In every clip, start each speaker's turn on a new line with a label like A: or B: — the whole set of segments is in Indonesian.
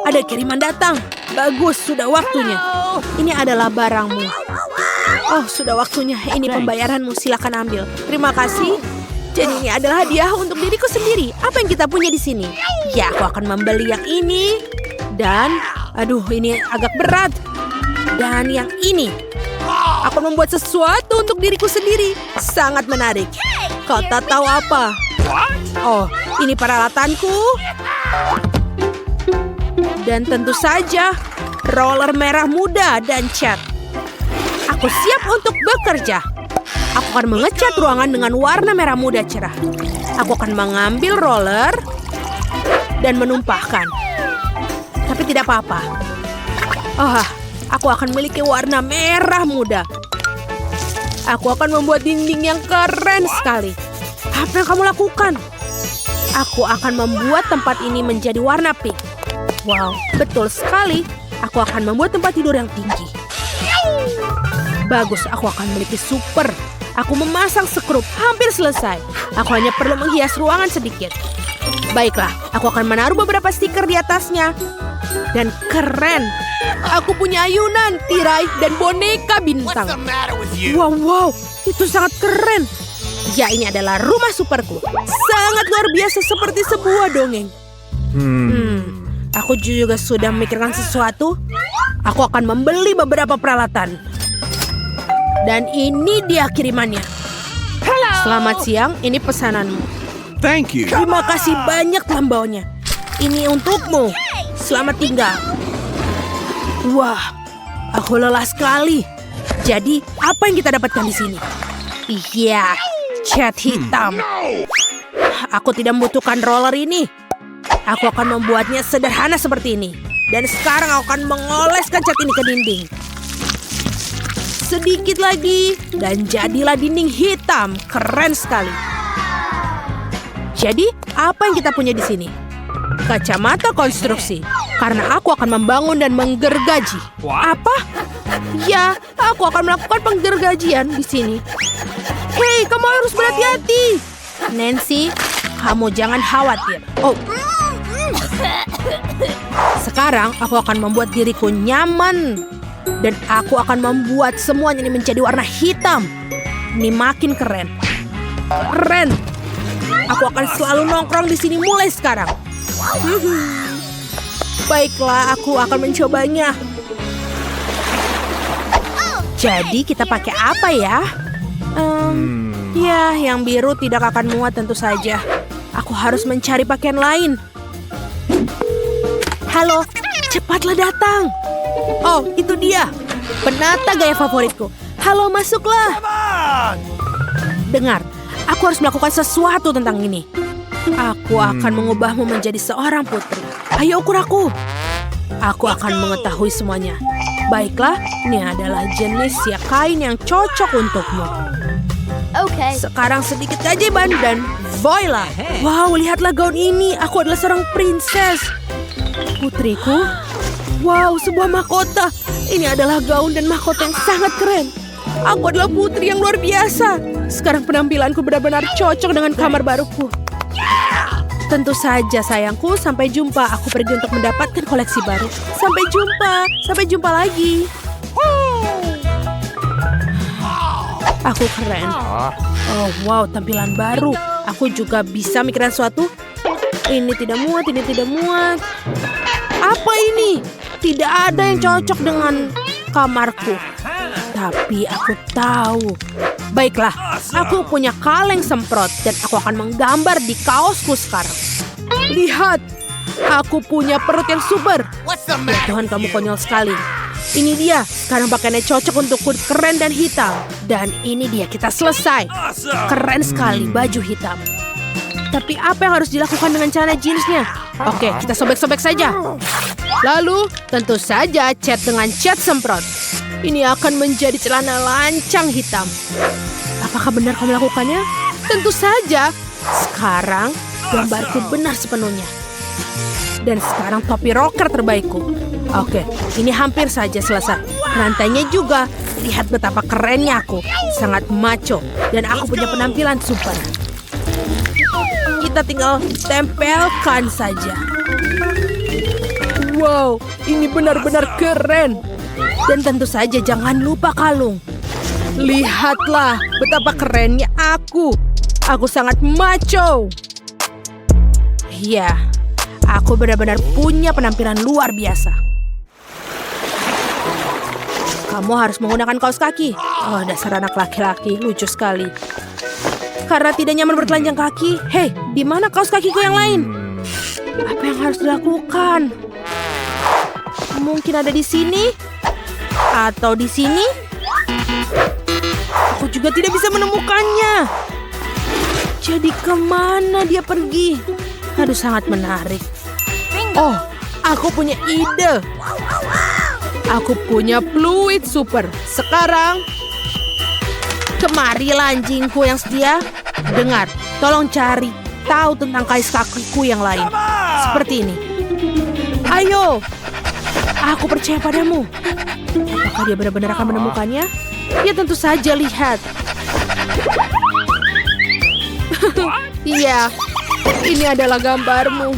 A: Ada kiriman datang. Bagus, sudah waktunya. Ini adalah barangmu. Oh, sudah waktunya. Ini pembayaranmu, silakan ambil. Terima kasih. Jadi ini adalah hadiah untuk diriku sendiri. Apa yang kita punya di sini? Ya, aku akan membeli yang ini. Dan, aduh, ini agak berat. Dan yang ini. Aku membuat sesuatu untuk diriku sendiri. Sangat menarik. Kau tak tahu apa? Oh, ini peralatanku. Dan tentu saja, roller merah muda dan cat. Aku siap untuk bekerja. Aku akan mengecat ruangan dengan warna merah muda cerah. Aku akan mengambil roller dan menumpahkan. Tapi tidak apa-apa. Oh, aku akan memiliki warna merah muda. Aku akan membuat dinding yang keren sekali. Apa yang kamu lakukan? Aku akan membuat tempat ini menjadi warna pink. Wow, betul sekali. Aku akan membuat tempat tidur yang tinggi. Bagus, aku akan memiliki super. Aku memasang skrup, hampir selesai. Aku hanya perlu menghias ruangan sedikit. Baiklah, aku akan menaruh beberapa stiker di atasnya. Dan keren. Aku punya ayunan, tirai, dan boneka bintang. Wow, itu sangat keren. Ya, ini adalah rumah superku. Sangat luar biasa seperti sebuah dongeng. Aku juga sudah memikirkan sesuatu. Aku akan membeli beberapa peralatan. Dan ini dia kirimannya. Selamat siang, ini pesananmu.
B: Thank you.
A: Terima kasih banyak telah membawanya. Ini untukmu. Selamat tinggal. Wah, aku lelah sekali. Jadi, apa yang kita dapatkan di sini? Iya, cat hitam. Aku tidak membutuhkan roller ini. Aku akan membuatnya sederhana seperti ini. Dan sekarang aku akan mengoleskan cat ini ke dinding. Sedikit lagi. Dan jadilah dinding hitam. Keren sekali. Jadi, apa yang kita punya di sini? Kacamata konstruksi. Karena aku akan membangun dan menggergaji. Apa? Ya, aku akan melakukan penggergajian di sini. Hei, kamu harus berhati-hati. Nancy, kamu jangan khawatir. Oh. Sekarang aku akan membuat diriku nyaman. Dan aku akan membuat semuanya ini menjadi warna hitam. Ini makin keren. Keren. Aku akan selalu nongkrong di sini mulai sekarang. Baiklah, aku akan mencobanya. Jadi kita pakai apa ya? Ya, yang biru tidak akan muat tentu saja. Aku harus mencari pakaian lain. Halo, cepatlah datang. Oh, itu dia. Penata gaya favoritku. Halo, masuklah. Dengar, aku harus melakukan sesuatu tentang ini. Aku akan mengubahmu menjadi seorang putri. Ayo ukur aku. Aku akan mengetahui semuanya. Baiklah, ini adalah jenis ya kain yang cocok untukmu.
C: Okay.
A: Sekarang sedikit keajaiban dan voila. Wow, lihatlah gaun ini. Aku adalah seorang princess. Putriku. Wow, sebuah mahkota. Ini adalah gaun dan mahkota yang sangat keren. Aku adalah putri yang luar biasa. Sekarang penampilanku benar-benar cocok dengan kamar baruku. Tentu saja sayangku, sampai jumpa. Aku pergi untuk mendapatkan koleksi baru. Sampai jumpa. Sampai jumpa lagi. Aku keren. Oh wow, tampilan baru. Aku juga bisa mikirin sesuatu. Ini tidak muat, ini tidak muat. Apa ini? Tidak ada yang cocok dengan kamarku. Tapi aku tahu. Baiklah, aku punya kaleng semprot dan aku akan menggambar di kaosku sekarang. Lihat, aku punya perut yang super. Ya Tuhan, kamu konyol sekali. Ini dia, sekarang pakaiannya cocok untuk kulit keren dan hitam. Dan ini dia, kita selesai. Keren sekali baju hitam. Tapi apa yang harus dilakukan dengan celana jeansnya? Oke, kita sobek-sobek saja. Lalu, tentu saja cat dengan cat semprot. Ini akan menjadi celana lancang hitam. Apakah benar kamu melakukannya? Tentu saja. Sekarang, gambarku benar sepenuhnya. Dan sekarang topi rocker terbaikku. Oke, ini hampir saja selesai. Rantainya juga. Lihat betapa kerennya aku. Sangat macho. Dan aku punya penampilan super. Kita tinggal tempelkan saja. Wow, ini benar-benar keren. Dan tentu saja jangan lupa kalung. Lihatlah betapa kerennya aku. Aku sangat macho. Ya, aku benar-benar punya penampilan luar biasa. Kamu harus menggunakan kaos kaki. Oh, dasar anak laki-laki, lucu sekali. Karena tidak nyaman bertelanjang kaki. Hei, di mana kaos kakiku yang lain? Apa yang harus dilakukan? Mungkin ada di sini? Atau di sini? Aku juga tidak bisa menemukannya. Jadi kemana dia pergi? Aduh, sangat menarik. Oh, aku punya ide. Aku punya fluid super. Sekarang, kemarilah anjingku yang setia. Dengar, tolong cari tahu tentang kaos kakiku yang lain. Seperti ini. Ayo, aku percaya padamu. Apakah dia benar-benar akan menemukannya? Ya tentu saja, lihat. Iya, ini adalah gambarmu.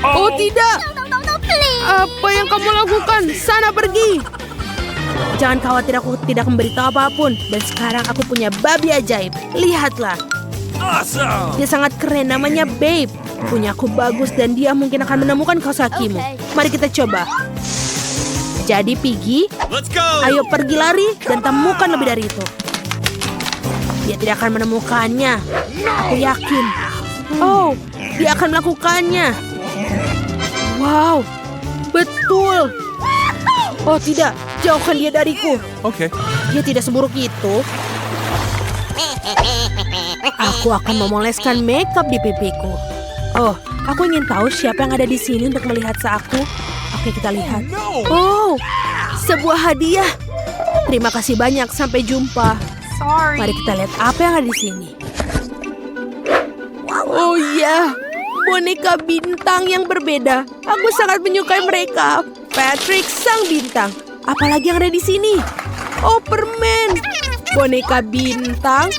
A: Oh tidak.
C: No, please.
A: Apa yang kamu lakukan? Sana pergi. Jangan khawatir, aku tidak memberitahu apapun. Dan sekarang aku punya babi ajaib. Lihatlah. Dia sangat keren, namanya Babe. Punya aku bagus dan dia mungkin akan menemukan kaos kakimu. Mari kita coba. Jadi Piggy, ayo pergi lari dan temukan lebih dari itu. Dia tidak akan menemukannya. Aku yakin. Oh, dia akan melakukannya. Wow, betul. Oh tidak, jauhkan dia dariku.
B: Oke.
A: Dia tidak seburuk itu. Aku akan memoleskan makeup di pipiku. Oh, aku ingin tahu siapa yang ada di sini untuk melihat aku. Oke, kita lihat. Oh, sebuah hadiah. Terima kasih banyak, sampai jumpa. Mari kita lihat apa yang ada di sini. Oh iya, boneka bintang yang berbeda. Aku sangat menyukai mereka. Patrick sang bintang. Apalagi yang ada di sini? Oh, permen. Boneka bintang.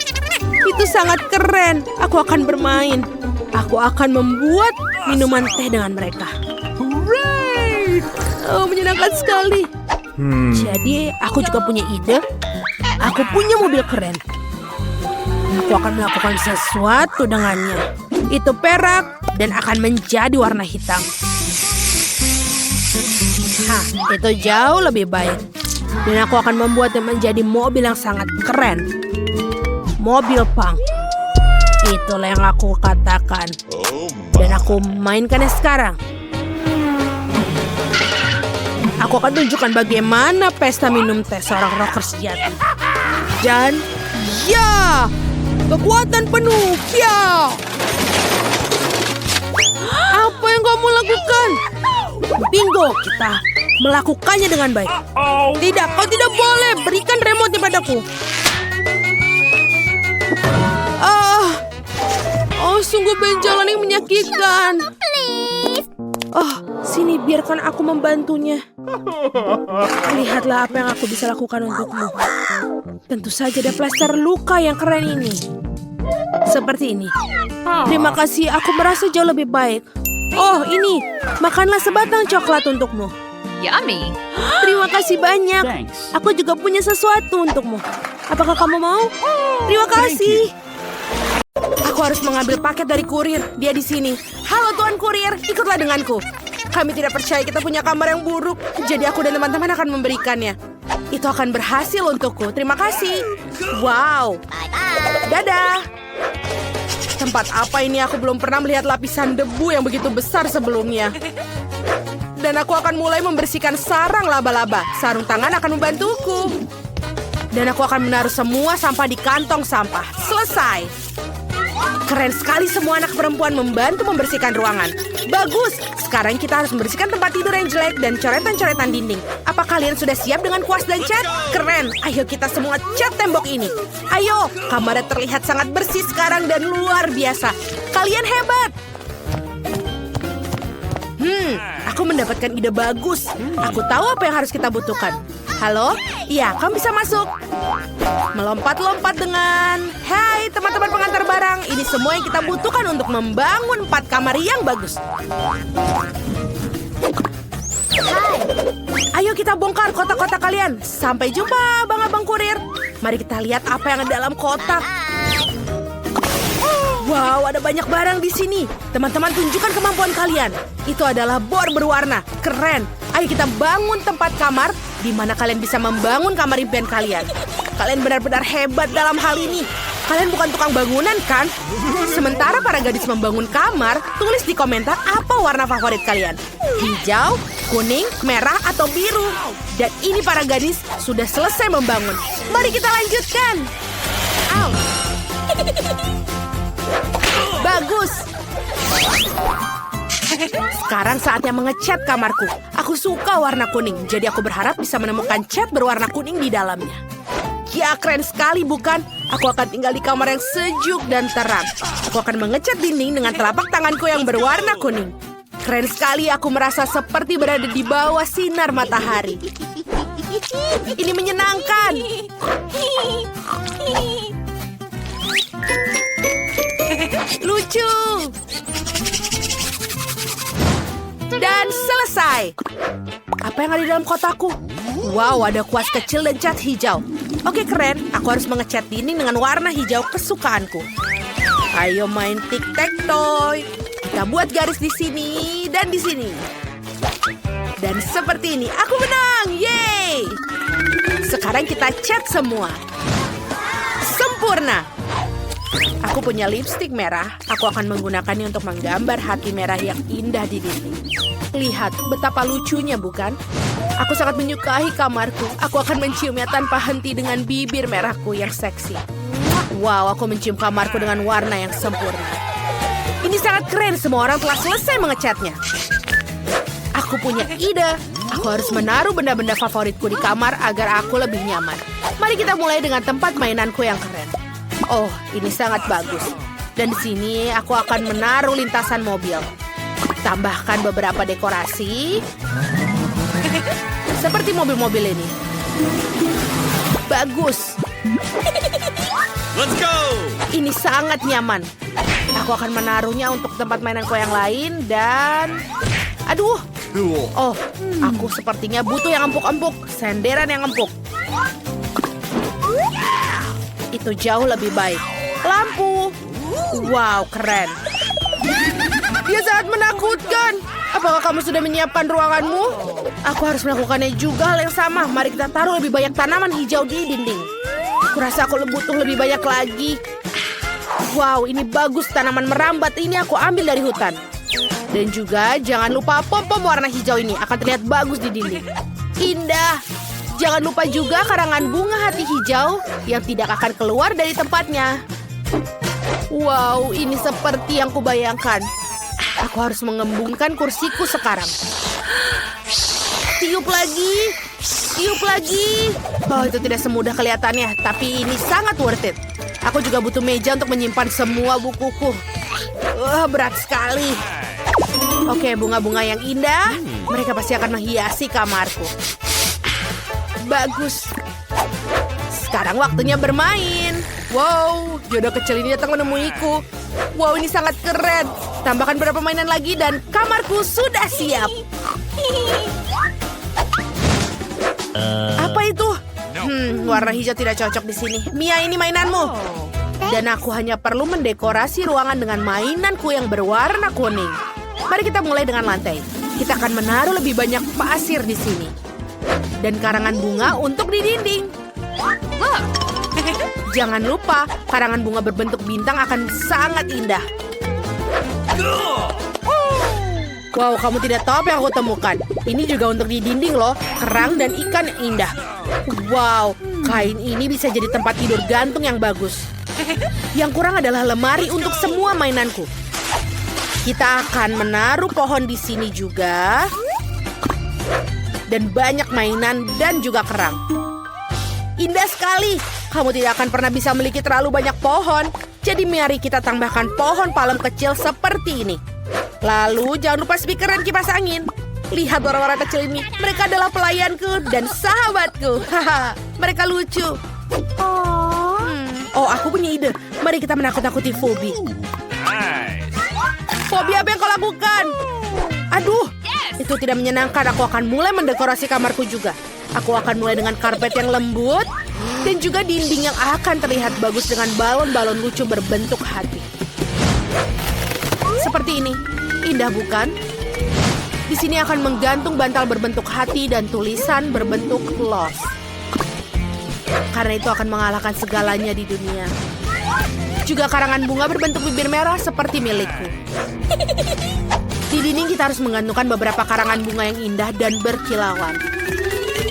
A: Itu sangat keren. Aku akan bermain. Aku akan membuat minuman teh dengan mereka. Hooray! Oh, menyenangkan sekali. Jadi, aku juga punya ide. Aku punya mobil keren. Aku akan melakukan sesuatu dengannya. Itu perak dan akan menjadi warna hitam. Hah, itu jauh lebih baik. Dan aku akan membuatnya menjadi mobil yang sangat keren. Mobil punk. Itulah yang aku katakan. Dan aku mainkannya sekarang. Aku akan tunjukkan bagaimana pesta minum teh seorang rocker sejati. Dan ya, kekuatan penuh, ya. Apa yang kamu lakukan? Bingo, kita melakukannya dengan baik. Tidak, kau tidak boleh. Berikan remote padaku. Oh, sungguh benjolan yang menyakitkan. Oh, sini biarkan aku membantunya. Lihatlah apa yang aku bisa lakukan untukmu. Tentu saja ada plester luka yang keren ini. Seperti ini. Terima kasih, aku merasa jauh lebih baik. Oh, ini. Makanlah sebatang coklat untukmu.
D: Yummy.
A: Terima kasih banyak.
B: Thanks.
A: Aku juga punya sesuatu untukmu. Apakah kamu mau? Terima kasih. Aku harus mengambil paket dari kurir. Dia di sini. Halo Tuan Kurir, ikutlah denganku. Kami tidak percaya kita punya kamar yang buruk, jadi aku dan teman-teman akan memberikannya. Itu akan berhasil untukku. Terima kasih. Wow. Dadah. Tempat apa ini? Aku belum pernah melihat lapisan debu yang begitu besar sebelumnya. Dan aku akan mulai membersihkan sarang laba-laba. Sarung tangan akan membantuku. Dan aku akan menaruh semua sampah di kantong sampah. Selesai. Keren sekali, semua anak perempuan membantu membersihkan ruangan. Bagus, sekarang kita harus membersihkan tempat tidur yang jelek dan coretan-coretan dinding. Apa kalian sudah siap dengan kuas dan cat? Keren, ayo kita semua cat tembok ini. Ayo, kamarnya terlihat sangat bersih sekarang dan luar biasa. Kalian hebat. Aku mendapatkan ide bagus. Aku tahu apa yang harus kita butuhkan. Halo? Iya, kamu bisa masuk. Melompat-lompat dengan... Hai, teman-teman pengantar barang. Ini semua yang kita butuhkan untuk membangun 4 kamar yang bagus. Ayo kita bongkar kotak-kotak kalian. Sampai jumpa, abang-abang kurir. Mari kita lihat apa yang ada dalam kotak. Wow, ada banyak barang di sini. Teman-teman, tunjukkan kemampuan kalian. Itu adalah bor berwarna. Keren. Ayo kita bangun tempat kamar di mana kalian bisa membangun kamar impian kalian. Kalian benar-benar hebat dalam hal ini. Kalian bukan tukang bangunan, kan? Sementara para gadis membangun kamar, tulis di komentar apa warna favorit kalian. Hijau, kuning, merah, atau biru. Dan ini para gadis sudah selesai membangun. Mari kita lanjutkan. Bagus. Sekarang saatnya mengecat kamarku. Aku suka warna kuning, jadi aku berharap bisa menemukan cat berwarna kuning di dalamnya. Ya, keren sekali bukan? Aku akan tinggal di kamar yang sejuk dan terang. Aku akan mengecat dinding dengan telapak tanganku yang berwarna kuning. Keren sekali, aku merasa seperti berada di bawah sinar matahari. Ini menyenangkan. Lucu. Dan selesai. Apa yang ada di dalam kotakku? Wow, ada kuas kecil dan cat hijau. Oke, keren. Aku harus mengecat dinding dengan warna hijau kesukaanku. Ayo main tic-tac-toe. Kita buat garis di sini dan di sini. Dan seperti ini, aku menang. Yeay! Sekarang kita cat semua. Sempurna. Aku punya lipstik merah. Aku akan menggunakannya untuk menggambar hati merah yang indah di dinding. Lihat, betapa lucunya, bukan? Aku sangat menyukai kamarku. Aku akan menciumnya tanpa henti dengan bibir merahku yang seksi. Wow, aku mencium kamarku dengan warna yang sempurna. Ini sangat keren. Semua orang telah selesai mengecatnya. Aku punya ide. Aku harus menaruh benda-benda favoritku di kamar agar aku lebih nyaman. Mari kita mulai dengan tempat mainanku yang keren. Oh, ini sangat bagus. Dan di sini aku akan menaruh lintasan mobil. Tambahkan beberapa dekorasi. Seperti mobil-mobil ini. Bagus.
B: Let's go!
A: Ini sangat nyaman. Aku akan menaruhnya untuk tempat mainanku yang lain dan... Aduh. Oh, aku sepertinya butuh yang empuk-empuk. Senderan yang empuk. Itu jauh lebih baik. Lampu. Wow, keren. Dia sangat menakutkan. Apakah kamu sudah menyiapkan ruanganmu? Aku harus melakukannya juga hal yang sama. Mari kita taruh lebih banyak tanaman hijau di dinding. Kurasa aku butuh lebih banyak lagi. Wow, ini bagus, tanaman merambat. Ini aku ambil dari hutan. Dan juga jangan lupa pom-pom warna hijau ini. Akan terlihat bagus di dinding. Indah. Jangan lupa juga karangan bunga hati hijau yang tidak akan keluar dari tempatnya. Wow, ini seperti yang kubayangkan. Aku harus mengembungkan kursiku sekarang. Tiup lagi. Tiup lagi. Oh, itu tidak semudah kelihatannya. Tapi ini sangat worth it. Aku juga butuh meja untuk menyimpan semua bukuku. Berat sekali. Oke, bunga-bunga yang indah. Mereka pasti akan menghiasi kamarku. Bagus. Sekarang waktunya bermain. Wow, jodoh kecil ini datang menemuiku. Wow, ini sangat keren. Tambahkan beberapa mainan lagi dan kamarku sudah siap. Apa itu? Warna hijau tidak cocok di sini. Mia, ini mainanmu. Dan aku hanya perlu mendekorasi ruangan dengan mainanku yang berwarna kuning. Mari kita mulai dengan lantai. Kita akan menaruh lebih banyak pasir di sini. Dan karangan bunga untuk di dinding. Jangan lupa, karangan bunga berbentuk bintang akan sangat indah. Wow, kamu tidak tahu apa yang aku temukan. Ini juga untuk di dinding loh. Kerang dan ikan yang indah. Wow, kain ini bisa jadi tempat tidur gantung yang bagus. Yang kurang adalah lemari untuk semua mainanku. Kita akan menaruh pohon di sini juga. Dan banyak mainan dan juga kerang. Indah sekali. Kamu tidak akan pernah bisa memiliki terlalu banyak pohon. Jadi mari kita tambahkan pohon palem kecil seperti ini. Lalu jangan lupa speaker dan kipas angin. Lihat orang-orang kecil ini. Mereka adalah pelayanku dan sahabatku. Mereka lucu. Oh, aku punya ide. Mari kita menakut-nakuti Phoebe.
B: Nice.
A: Phoebe, apa yang kau lakukan? Aduh, Itu tidak menyenangkan. Aku akan mulai mendekorasi kamarku juga. Aku akan mulai dengan karpet yang lembut dan juga dinding yang akan terlihat bagus dengan balon-balon lucu berbentuk hati. Seperti ini. Indah bukan? Di sini akan menggantung bantal berbentuk hati dan tulisan berbentuk lost. Karena itu akan mengalahkan segalanya di dunia. Juga karangan bunga berbentuk bibir merah seperti milikku. Di dinding kita harus menggantungkan beberapa karangan bunga yang indah dan berkilauan.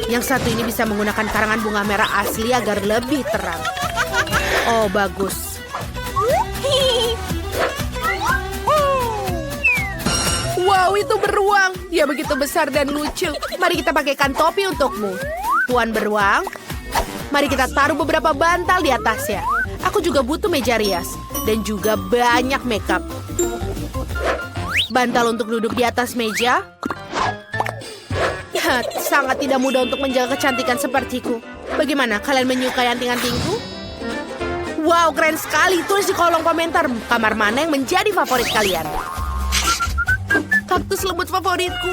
A: Yang satu ini bisa menggunakan karangan bunga merah asli agar lebih terang. Oh, bagus. Wow, itu beruang. Dia begitu besar dan lucu. Mari kita pakaikan topi untukmu. Tuan beruang, mari kita taruh beberapa bantal di atasnya. Aku juga butuh meja rias dan juga banyak makeup. Bantal untuk duduk di atas meja. Ya, sangat tidak mudah untuk menjaga kecantikan sepertiku. Bagaimana, kalian menyukai anting-antingku? Wow, keren sekali. Tulis di kolom komentar kamar mana yang menjadi favorit kalian. Kaktus lembut favoritku.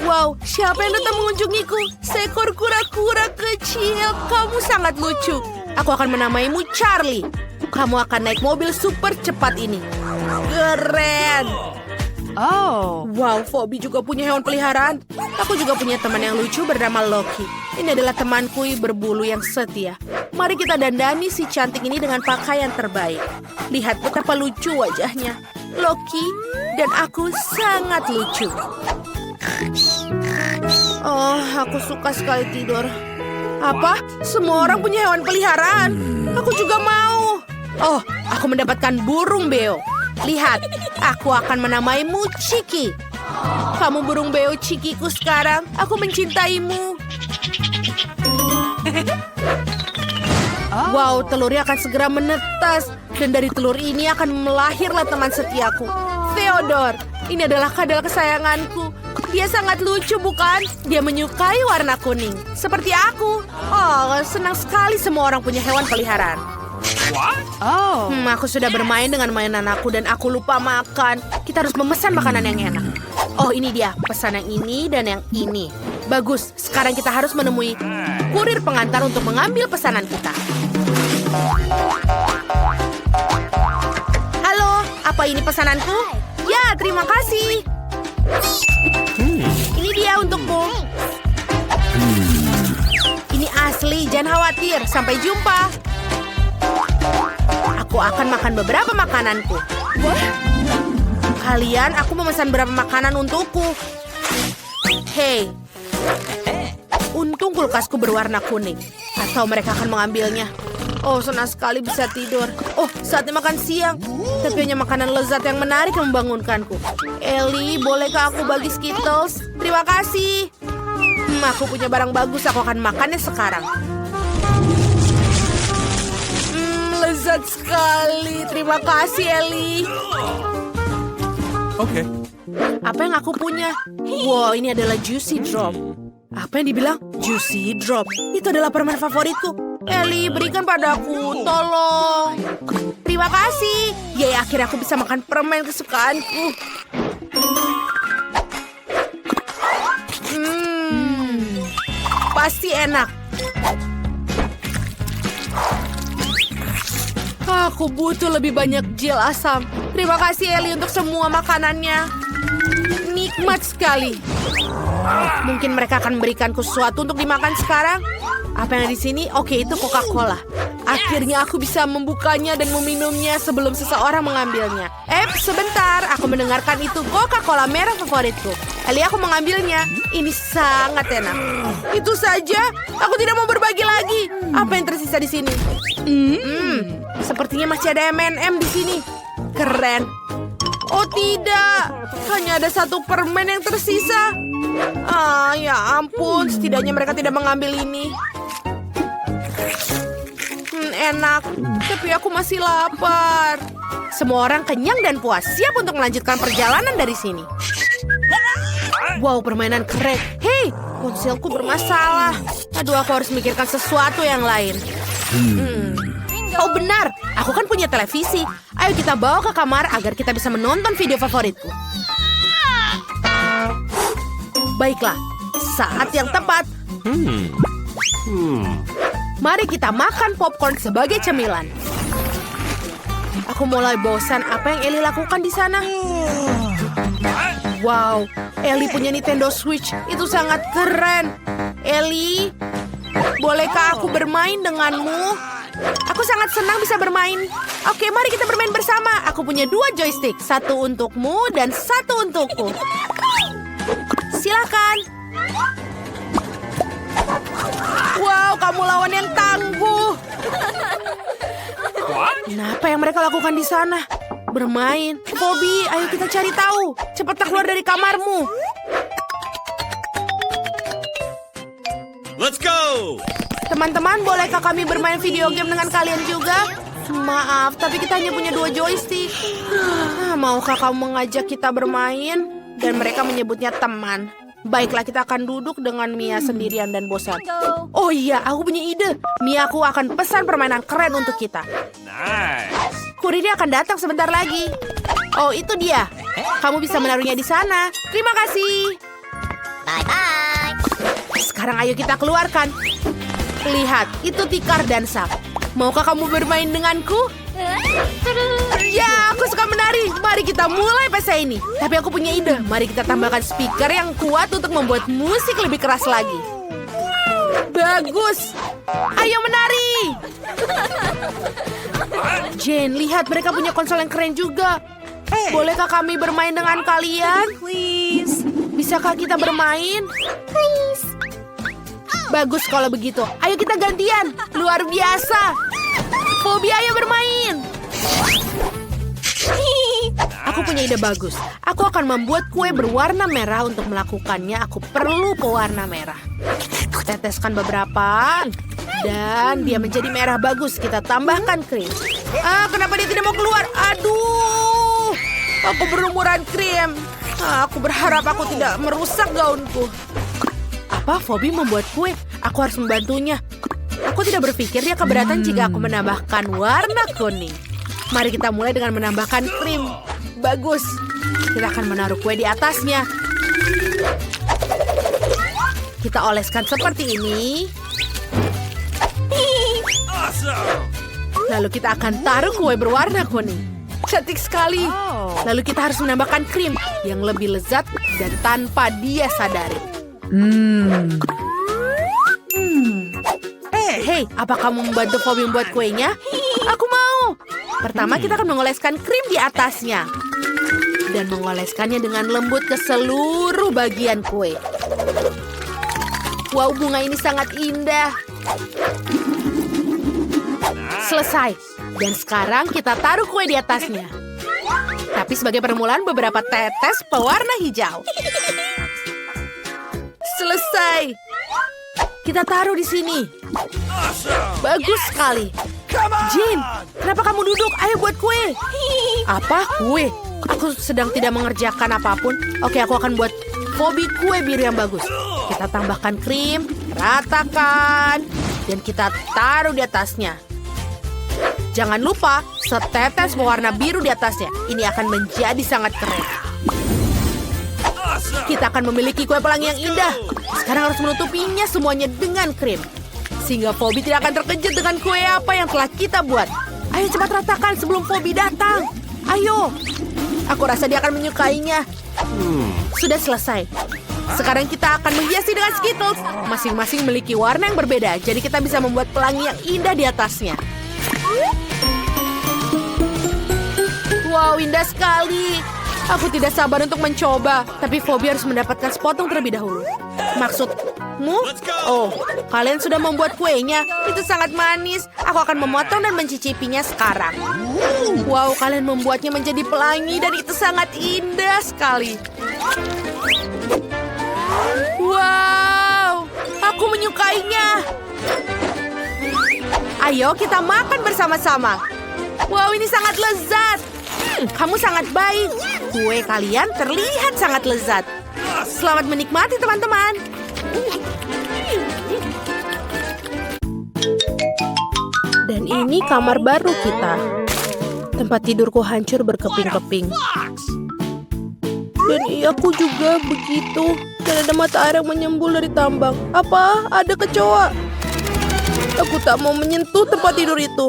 A: Wow, siapa yang datang mengunjungiku? Seekor kura-kura kecil. Kamu sangat lucu. Aku akan menamaimu Charlie. Kamu akan naik mobil super cepat ini. Keren.
C: Oh.
A: Wow, Phoebe juga punya hewan peliharaan. Aku juga punya teman yang lucu bernama Loki. Ini adalah temanku berbulu yang setia. Mari kita dandani si cantik ini dengan pakaian terbaik. Lihat betapa lucu wajahnya. Loki dan aku sangat lucu. Oh, aku suka sekali tidur. Apa? Semua orang punya hewan peliharaan. Aku juga mau. Oh, aku mendapatkan burung beo. Lihat, aku akan menamaimu Chiki. Kamu burung beo Chikiku sekarang. Aku mencintaimu. Wow, telurnya akan segera menetas. Dan dari telur ini akan melahirlah teman setiaku. Theodore, ini adalah kadal kesayanganku. Dia sangat lucu, bukan? Dia menyukai warna kuning. Seperti aku. Oh, senang sekali semua orang punya hewan peliharaan.
C: Oh.
A: Aku sudah bermain dengan mainan aku dan aku lupa makan. Kita harus memesan makanan yang enak. Oh, ini dia. Pesan yang ini dan yang ini. Bagus. Sekarang kita harus menemui kurir pengantar untuk mengambil pesanan kita. Halo, apa ini pesananku? Ya, terima kasih. Ini dia untukmu. Ini asli, jangan khawatir. Sampai jumpa. Aku akan makan beberapa makananku. Kalian, aku memesan beberapa makanan untukku. Hei. Untung kulkasku berwarna kuning. Atau mereka akan mengambilnya. Oh, senang sekali bisa tidur. Oh, saatnya makan siang. Tapi hanya makanan lezat yang menarik yang membangunkanku. Ellie, bolehkah aku bagi Skittles? Terima kasih. Aku punya barang bagus. Aku akan makannya sekarang. Lezat sekali. Terima kasih, Ellie.
B: Okay.
A: Apa yang aku punya? Wow, ini adalah Juicy Drop. Apa yang dibilang? Juicy Drop. Itu adalah permen favoritku. Ellie, berikan padaku. Tolong. Terima kasih. Yay, akhirnya aku bisa makan permen kesukaanku. Pasti enak. Aku butuh lebih banyak gel asam. Terima kasih Ellie untuk semua makanannya. Nikmat sekali. Mungkin mereka akan memberikanku sesuatu untuk dimakan sekarang. Apa yang ada di sini? Oke, itu Coca-Cola. Akhirnya aku bisa membukanya dan meminumnya sebelum seseorang mengambilnya. Sebentar. Aku mendengarkan itu Coca-Cola merah favoritku. Ellie, aku mengambilnya. Ini sangat enak. Itu saja. Aku tidak mau berbagi lagi. Apa yang tersisa di sini? Sepertinya masih ada M&M di sini. Keren. Oh tidak, hanya ada satu permen yang tersisa. Ya ampun, setidaknya mereka tidak mengambil ini. Enak, tapi aku masih lapar. Semua orang kenyang dan puas, siap untuk melanjutkan perjalanan dari sini. Wow, permainan keren. Hei, ponselku bermasalah. Aduh, aku harus mikirkan sesuatu yang lain. Oh benar, aku kan punya televisi. Ayo kita bawa ke kamar agar kita bisa menonton video favoritku. Baiklah, saat yang tepat. Mari kita makan popcorn sebagai cemilan. Aku mulai bosan apa yang Ellie lakukan di sana. Wow, Ellie punya Nintendo Switch. Itu sangat keren. Ellie, bolehkah aku bermain denganmu? Aku sangat senang bisa bermain. Oke, mari kita bermain bersama. Aku punya 2 joystick. 1 untukmu dan 1 untukku. Silakan. Wow, kamu lawan yang tangguh. Kenapa yang mereka lakukan di sana? Bermain. Bobby, ayo kita cari tahu. Cepat keluar dari kamarmu.
B: Let's go!
A: Teman-teman, bolehkah kami bermain video game dengan kalian juga? Maaf, tapi kita hanya punya 2 joystick. Maukah kamu mengajak kita bermain? Dan mereka menyebutnya teman. Baiklah, kita akan duduk dengan Mia sendirian dan bosan. Oh iya, aku punya ide. Mia, aku akan pesan permainan keren untuk kita.
B: Nice!
A: Kurirnya akan datang sebentar lagi. Oh, itu dia. Kamu bisa menaruhnya di sana. Terima kasih.
D: Bye-bye.
A: Sekarang ayo kita keluarkan. Lihat, itu tikar dan sak. Maukah kamu bermain denganku? Ya, aku suka menari. Mari kita mulai pesta ini. Tapi aku punya ide. Mari kita tambahkan speaker yang kuat untuk membuat musik lebih keras lagi. Bagus. Ayo menari. Jane, lihat mereka punya konsol yang keren juga. Bolehkah kami bermain dengan kalian?
C: Please.
A: Bisakah kita bermain?
D: Please.
A: Bagus kalau begitu. Ayo kita gantian. Luar biasa. Bobby, ayo bermain. Aku punya ide bagus. Aku akan membuat kue berwarna merah. Untuk melakukannya, aku perlu pewarna merah. Teteskan beberapa. Dan dia menjadi merah bagus. Kita tambahkan krim. Kenapa dia tidak mau keluar? Aduh. Aku berlumuran krim. Aku berharap aku tidak merusak gaunku. Apa? Bobby membuat kue? Aku harus membantunya. Aku tidak berpikir dia keberatan jika aku menambahkan warna kuning. Mari kita mulai dengan menambahkan krim. Bagus. Kita akan menaruh kue di atasnya. Kita oleskan seperti ini.
B: Awesome!
A: Lalu kita akan taruh kue berwarna kuning. Cantik sekali. Lalu kita harus menambahkan krim yang lebih lezat dan tanpa dia sadari. Hei, apa kamu membantu Bobby membuat kuenya? Aku mau. Pertama, kita akan mengoleskan krim di atasnya. Dan mengoleskannya dengan lembut ke seluruh bagian kue. Wow, bunga ini sangat indah. Selesai. Dan sekarang kita taruh kue di atasnya. Tapi sebagai permulaan, beberapa tetes pewarna hijau. Selesai. Kita taruh di sini. Bagus sekali. Jane, kenapa kamu duduk? Ayo buat kue. Apa? Kue? Aku sedang tidak mengerjakan apapun. Oke, aku akan buat Bobby kue biru yang bagus. Kita tambahkan krim, ratakan, dan kita taruh di atasnya. Jangan lupa, setetes pewarna biru di atasnya. Ini akan menjadi sangat keren. Kita akan memiliki kue pelangi yang indah. Sekarang harus menutupinya semuanya dengan krim. Sehingga Bobby tidak akan terkejut dengan kue apa yang telah kita buat. Ayo cepat ratakan sebelum Bobby datang. Ayo. Aku rasa dia akan menyukainya. Sudah selesai. Sekarang kita akan menghiasi dengan Skittles. Masing-masing memiliki warna yang berbeda. Jadi kita bisa membuat pelangi yang indah di atasnya. Wow, indah sekali. Aku tidak sabar untuk mencoba. Tapi Bobby harus mendapatkan sepotong terlebih dahulu. Maksudmu? Oh, kalian sudah membuat kuenya. Itu sangat manis. Aku akan memotong dan mencicipinya sekarang. Wow, kalian membuatnya menjadi pelangi dan itu sangat indah sekali. Wow, aku menyukainya. Ayo kita makan bersama-sama. Wow, ini sangat lezat. Kamu sangat baik. Kue kalian terlihat sangat lezat. Selamat menikmati, teman-teman. Dan ini kamar baru kita. Tempat tidurku hancur berkeping-keping. Dan aku juga begitu. Dan ada mata air yang menyembul dari tambang. Apa? Ada kecoa. Aku tak mau menyentuh tempat tidur itu.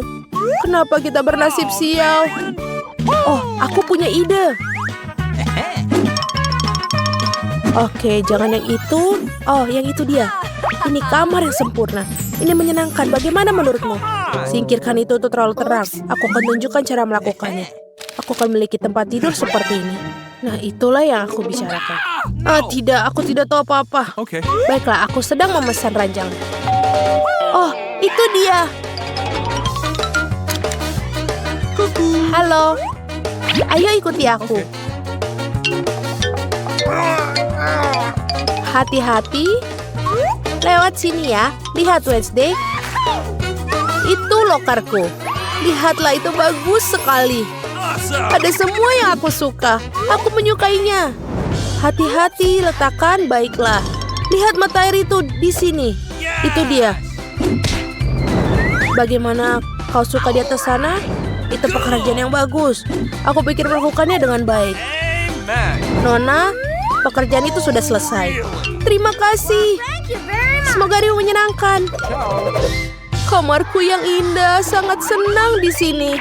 A: Kenapa kita bernasib sial? Oh, aku punya ide. Oke, jangan yang itu. Oh, yang itu dia. Ini kamar yang sempurna. Ini menyenangkan. Bagaimana menurutmu? Singkirkan itu terlalu terang. Aku akan tunjukkan cara melakukannya. Aku akan memiliki tempat tidur seperti ini. Nah, itulah yang aku bicarakan. Tidak. Aku tidak tahu apa-apa.
B: Okay.
A: Baiklah, aku sedang memesan ranjang. Oh, itu dia. Halo. Ayo ikuti aku. Hati-hati. Lewat sini ya. Lihat Wednesday. Itu lokarku. Lihatlah, itu bagus sekali.
B: Awesome.
A: Ada semua yang aku suka. Aku menyukainya. Hati-hati, letakkan baiklah. Lihat mata air itu di sini. Itu dia. Bagaimana kau suka di atas sana? Itu pekerjaan yang bagus. Aku pikir melakukannya dengan baik.
B: Amen.
A: Nona, pekerjaan itu sudah selesai. Terima kasih. Semoga hari menyenangkan. Kamarku yang indah, sangat senang di sini.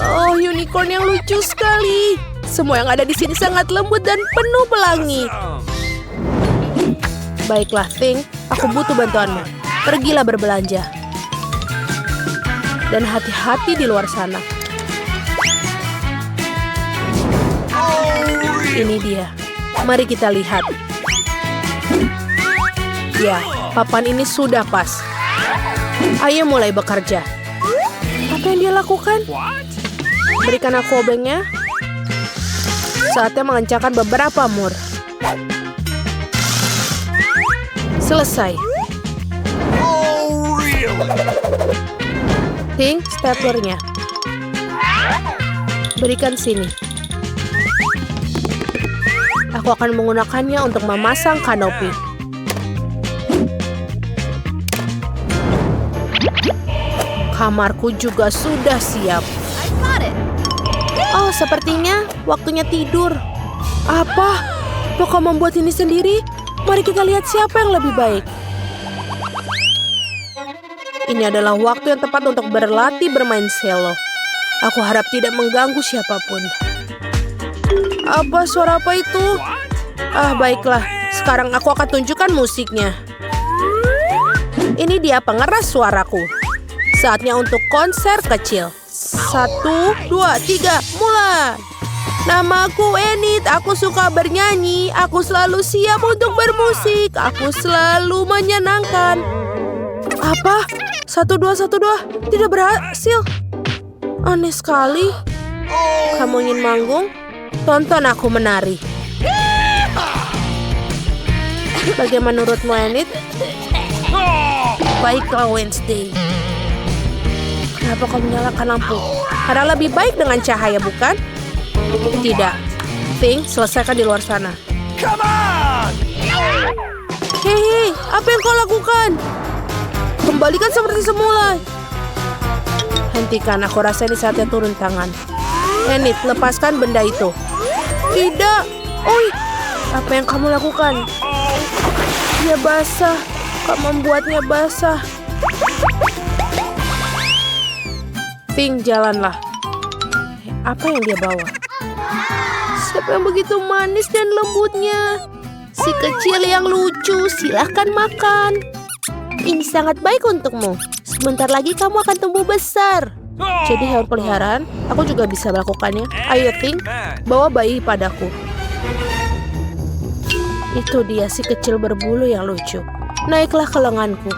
A: Oh, unicorn yang lucu sekali. Semua yang ada di sini sangat lembut dan penuh pelangi. Baiklah, Ting. Aku butuh bantuanmu. Pergilah berbelanja. Dan hati-hati di luar sana. Ini dia. Mari kita lihat. Ya, papan ini sudah pas. Ayo mulai bekerja. Apa yang dia lakukan?
B: What?
A: Berikan aku obengnya. Saatnya mengencangkan beberapa mur. Selesai.
B: Oh, really?
A: Ting, staplernya. Berikan sini. Aku akan menggunakannya untuk memasang kanopi. Kamarku juga sudah siap. Oh, sepertinya waktunya tidur. Apa? Kau membuat ini sendiri? Mari kita lihat siapa yang lebih baik. Ini adalah waktu yang tepat untuk berlatih bermain cello. Aku harap tidak mengganggu siapapun. Apa suara apa itu? Baiklah. Sekarang aku akan tunjukkan musiknya. Ini dia pengeras suaraku. Saatnya untuk konser kecil. 1, 2, 3, mulai. Namaku Enid, aku suka bernyanyi. Aku selalu siap untuk bermusik. Aku selalu menyenangkan. Apa? 1, 2, 1, 2. Tidak berhasil. Aneh sekali. Kamu ingin manggung? Tonton aku menari. Bagaimana menurutmu, Enid? Baiklah, Wednesday. Kenapa kau menyalakan lampu? Karena lebih baik dengan cahaya, bukan? Tidak. Ting, selesaikan di luar sana.
B: Come on!
A: Hei, apa yang kau lakukan? Kembalikan seperti semula. Hentikan, aku rasa ini saatnya turun tangan. Enid, lepaskan benda itu. Tidak. Oi, apa yang kamu lakukan? Dia basah. Kau membuatnya basah. Ting, jalanlah. Apa yang dia bawa? Siapa yang begitu manis dan lembutnya? Si kecil yang lucu, silahkan makan. Ini sangat baik untukmu. Sebentar lagi kamu akan tumbuh besar. Jadi hewan peliharaan, aku juga bisa melakukannya. Ayo, Ting, bawa bayi padaku. Itu dia si kecil berbulu yang lucu. Naiklah ke lenganku.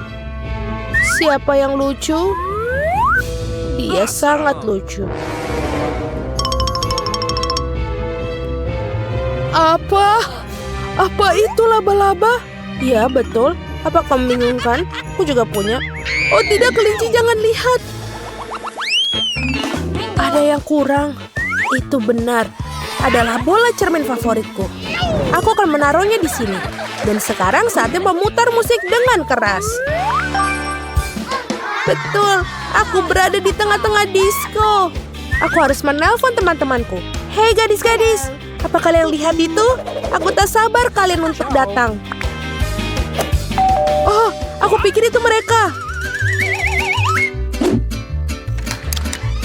A: Siapa yang lucu? Dia sangat lucu. Apa? Apa itu laba-laba? Ya, betul. Apa kamu membingungkan? Aku juga punya. Oh tidak, kelinci, jangan lihat. Ada yang kurang. Itu benar. Adalah bola cermin favoritku. Aku akan menaruhnya di sini. Dan sekarang saatnya memutar musik dengan keras. Betul, aku berada di tengah-tengah disko. Aku harus menelpon teman-temanku. Hei gadis-gadis, Apa kalian lihat itu? Aku tak sabar kalian untuk datang. Oh, aku pikir itu mereka.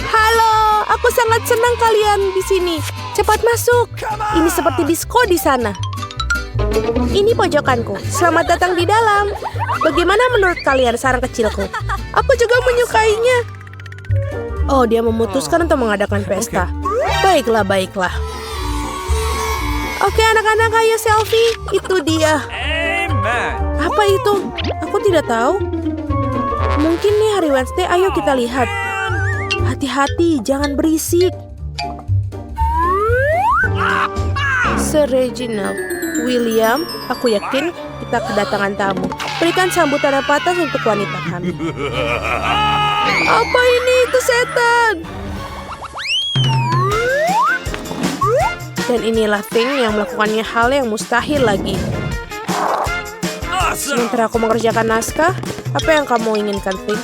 A: Halo, aku sangat senang kalian di sini. Cepat masuk. Ini seperti disko di sana. Ini pojokanku. Selamat datang di dalam. Bagaimana menurut kalian sarang kecilku? Aku juga menyukainya. Oh, dia memutuskan untuk mengadakan pesta. Baiklah, baiklah. Oke, anak-anak, ayo selfie. Itu dia.
B: Amen.
A: Apa itu? Aku tidak tahu. Mungkin nih hari Wednesday, ayo kita lihat. Hati-hati, jangan berisik. Sir Reginald, William, aku yakin kita kedatangan tamu. Berikan sambutan yang patas untuk wanita kami. Apa ini? Itu setan. Dan inilah Thing yang melakukannya hal yang mustahil lagi.
B: Awesome.
A: Sementara aku mengerjakan naskah, apa yang kamu inginkan, Thing?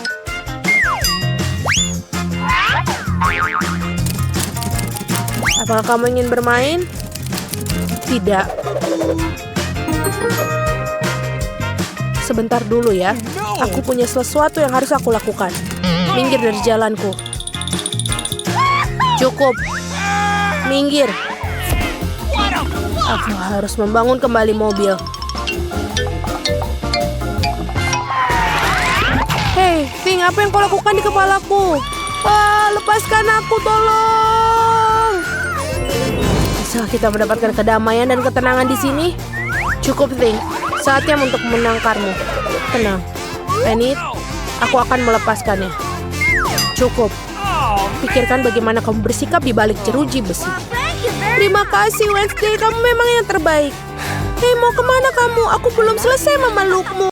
A: Apakah kamu ingin bermain? Tidak. Sebentar dulu ya. Aku punya sesuatu yang harus aku lakukan. Minggir dari jalanku. Cukup. Minggir. Aku harus membangun kembali mobil. Hei, Thing, apa yang kau lakukan di kepalaku? Ah, lepaskan aku, tolong. Bisa kita mendapatkan kedamaian dan ketenangan di sini? Cukup, Thing. Saatnya untuk menangkarmu. Tenang. Penny, aku akan melepaskannya. Cukup. Pikirkan bagaimana kamu bersikap di balik jeruji besi. Terima kasih, Wednesday. Kamu memang yang terbaik. Hei, mau kemana kamu? Aku belum selesai memelukmu.